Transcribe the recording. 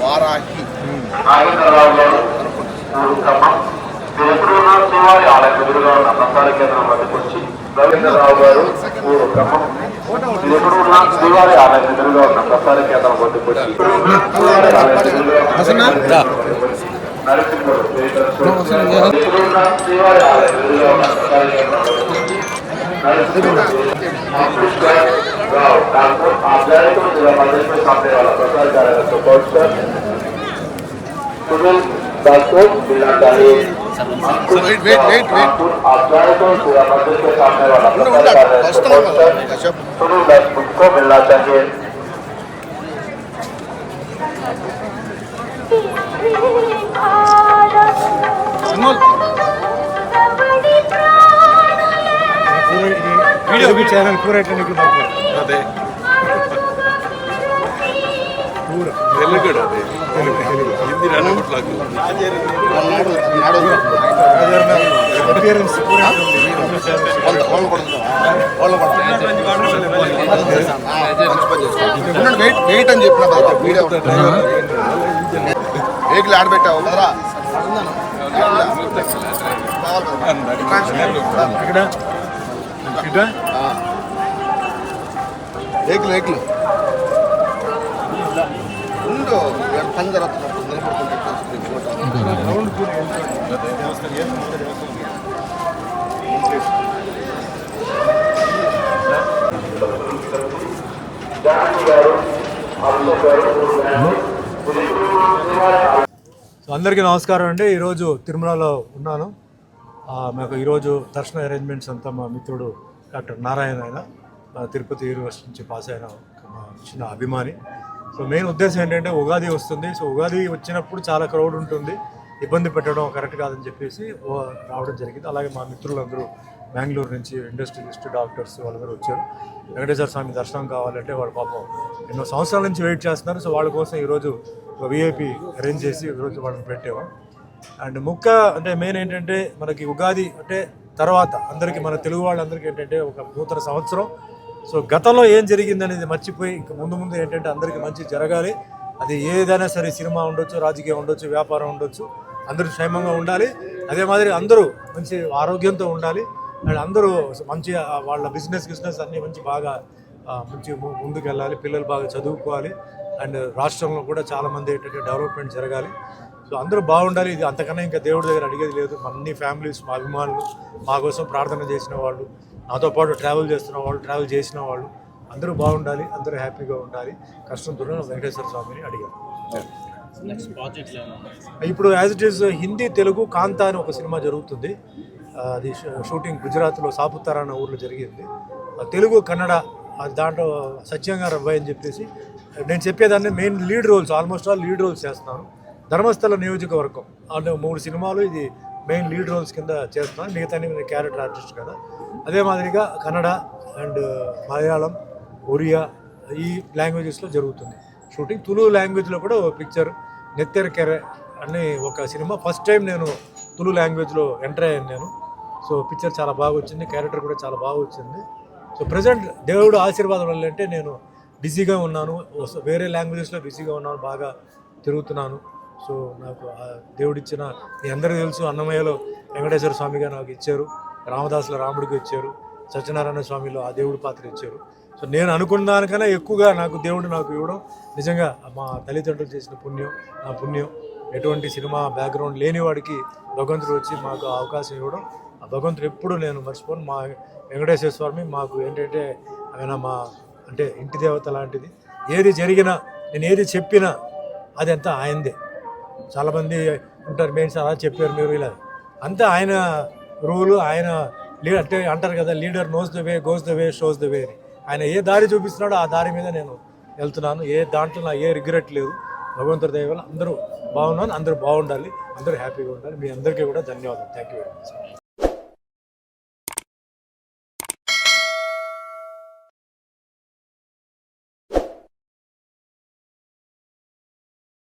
వారాహి ఎప్పుడున్న శ్రీవారి ఆలయం ఎదురుగా ఉన్న ప్రసార కేంద్రం వద్దకు వచ్చి రవీంద్రరావు గారు ఊరు క్రమం ఎప్పుడున్న శ్రీవారి ఆలయం ఎదురుగా ఉన్న ప్రసార కేంద్రం వద్దకు వచ్చి నరసింహుడు ఎప్పుడున్న శ్రీవారి ఆలయం ఎదురుగా ఉన్న ప్రసార కేంద్రం వద్దకు వచ్చి राव डॉक्टर आपल्याला जिल्हा पंचायत सामने वाला प्रसार कार्यालय सपोर्ट सर सुनील दासों मिलना चाहिए आपल्याला जिल्हा पंचायत सामने वाला प्रसार कार्यालय सपोर्ट सर सुनील दासों को मिलना चाहिए वीडियो भी चैनल पूरा इतने की बात अदे पूरा తెలుగుడ అదే హిందీ రానట్లకు అపియరెన్స్ పూరా వెయిట్ అని చెప్పిన వీడియో వెహికల్ ఆడబెట్టావు కదరా ఇక్కడ ఇక్కడ వెహికల్ వెహికల్ ముందు పంజర అందరికీ నమస్కారం అండి. ఈరోజు తిరుమలలో ఉన్నాను. మాకు ఈరోజు దర్శన అరేంజ్మెంట్స్ అంతా మా మిత్రుడు డాక్టర్ నారాయణ ఆయన తిరుపతి యూనివర్సిటీ నుంచి పాస్ అయిన మా చిన్న అభిమాని. సో మెయిన్ ఉద్దేశం ఏంటంటే ఉగాది వస్తుంది. సో ఉగాది వచ్చినప్పుడు చాలా క్రౌడ్ ఉంటుంది, ఇబ్బంది పెట్టడం కరెక్ట్ కాదని చెప్పేసి రావడం జరిగింది. అలాగే మా మిత్రులందరూ బెంగళూరు నుంచి ఇండస్ట్రియలిస్ట్ డాక్టర్స్ వాళ్ళందరూ వచ్చారు. వెంకటేశ్వర స్వామి దర్శనం కావాలంటే వాళ్ళు పాపం ఎన్నో సంవత్సరాల నుంచి వెయిట్ చేస్తున్నారు. సో వాళ్ళ కోసం ఈరోజు ఒక విఐపి అరేంజ్ చేసి ఈరోజు వాళ్ళని పెట్టాము. అండ్ అంటే మెయిన్ ఏంటంటే మనకి ఉగాది అంటే తర్వాత అందరికీ మన తెలుగు వాళ్ళందరికీ ఏంటంటే ఒక నూతన సంవత్సరం. సో గతంలో ఏం జరిగిందనేది మర్చిపోయి ఇంకా ముందు ఏంటంటే అందరికీ మంచి జరగాలి. అది ఏదైనా సరే, సినిమా ఉండొచ్చు, రాజకీయం ఉండొచ్చు, వ్యాపారం ఉండొచ్చు, అందరూ క్షేమంగా ఉండాలి. అదే మాదిరి అందరూ మంచి ఆరోగ్యంతో ఉండాలి. అండ్ అందరూ మంచి వాళ్ళ బిజినెస్ అన్నీ బాగా ముందుకు వెళ్ళాలి. పిల్లలు బాగా చదువుకోవాలి. అండ్ రాష్ట్రంలో కూడా చాలామంది ఏంటంటే డెవలప్మెంట్ జరగాలి. సో అందరూ బాగుండాలి. ఇది అంతకన్నా ఇంకా దేవుడి దగ్గర అడిగేది లేదు. అన్ని ఫ్యామిలీస్, మా అభిమానులు, మా కోసం ప్రార్థన చేసిన వాళ్ళు, నాతో పాటు ట్రావెల్ చేస్తున్న వాళ్ళు, ట్రావెల్ చేసిన వాళ్ళు అందరూ బాగుండాలి, అందరూ హ్యాపీగా ఉండాలి. కష్టంతో వెంకటేశ్వర స్వామిని అడిగారు. ఇప్పుడు as it is Hindi, Telugu Kaantha అని ఒక సినిమా జరుగుతుంది. అది షూటింగ్ గుజరాత్లో సాపుతారా అన్న ఊర్లో జరిగింది. తెలుగు, కన్నడ దాంట్లో సత్యంగారు అబ్బాయి అని చెప్పేసి నేను చెప్పేదాన్ని main lead roles, almost all lead roles చేస్తున్నాను. ధర్మస్థల నియోజకవర్గం అంటే 3 సినిమాలు ఇది మెయిన్ లీడ్ రోల్స్ కింద చేస్తున్నాను. మిగతా క్యారెక్టర్ ఆర్టిస్ట్ కదా. అదే మాదిరిగా కన్నడ అండ్ మలయాళం, ఒరియా ఈ లాంగ్వేజెస్లో జరుగుతుంది షూటింగ్. తులు లాంగ్వేజ్లో కూడా ఒక పిక్చర్ నెత్తెరకెరె అని ఒక సినిమా ఫస్ట్ టైం నేను తులు లాంగ్వేజ్లో ఎంటర్ అయ్యాను నేను. సో పిక్చర్ చాలా బాగా వచ్చింది, క్యారెక్టర్ కూడా చాలా బాగా వచ్చింది. సో ప్రజెంట్ దేవుడు ఆశీర్వాదం వల్ల అంటే నేను బిజీగా ఉన్నాను, వేరే లాంగ్వేజెస్లో బిజీగా ఉన్నాను, బాగా తిరుగుతున్నాను. సో నాకు దేవుడిచ్చిన మీ అందరికీ తెలుసు, అన్నమయ్యలో వెంకటేశ్వర స్వామిగా నాకు ఇచ్చారు, రామదాసుల రాముడికి ఇచ్చారు, సత్యనారాయణ స్వామిలో ఆ దేవుడి పాత్ర ఇచ్చారు. సో నేను అనుకున్న దానికన్నా ఎక్కువగా దేవుడు నాకు ఇవ్వడం నిజంగా మా తల్లిదండ్రులు చేసిన పుణ్యం, నా పుణ్యం. ఎటువంటి సినిమా బ్యాక్గ్రౌండ్ లేని వాడికి భగవంతుడు వచ్చి మాకు అవకాశం ఇవ్వడం, ఆ భగవంతుడు ఎప్పుడు నేను మర్చిపోను. మా వెంకటేశ్వర స్వామి మాకు ఏంటంటే ఆయన మా అంటే ఇంటి దేవత లాంటిది. ఏది జరిగినా, నేను ఏది చెప్పినా అది అంతా ఆయనదే. చాలామంది ఉంటారు, మెయిన్స్ అలా చెప్పారు మీరు ఇలా, అంతా ఆయన రూలు, ఆయన లీడర్ అంటే అంటారు కదా, leader knows the way, goes the way, shows the way అని. ఆయన ఏ దారి చూపిస్తున్నాడో ఆ దారి మీద నేను వెళ్తున్నాను. దాంట్లో నా ఏ రిగ్రెట్ లేదు. భగవంతుడి దయ వల్ల అందరూ బాగున్నాను, అందరూ బాగుండాలి, అందరూ హ్యాపీగా ఉండాలి. మీ అందరికీ కూడా ధన్యవాదాలు. Thank you very much.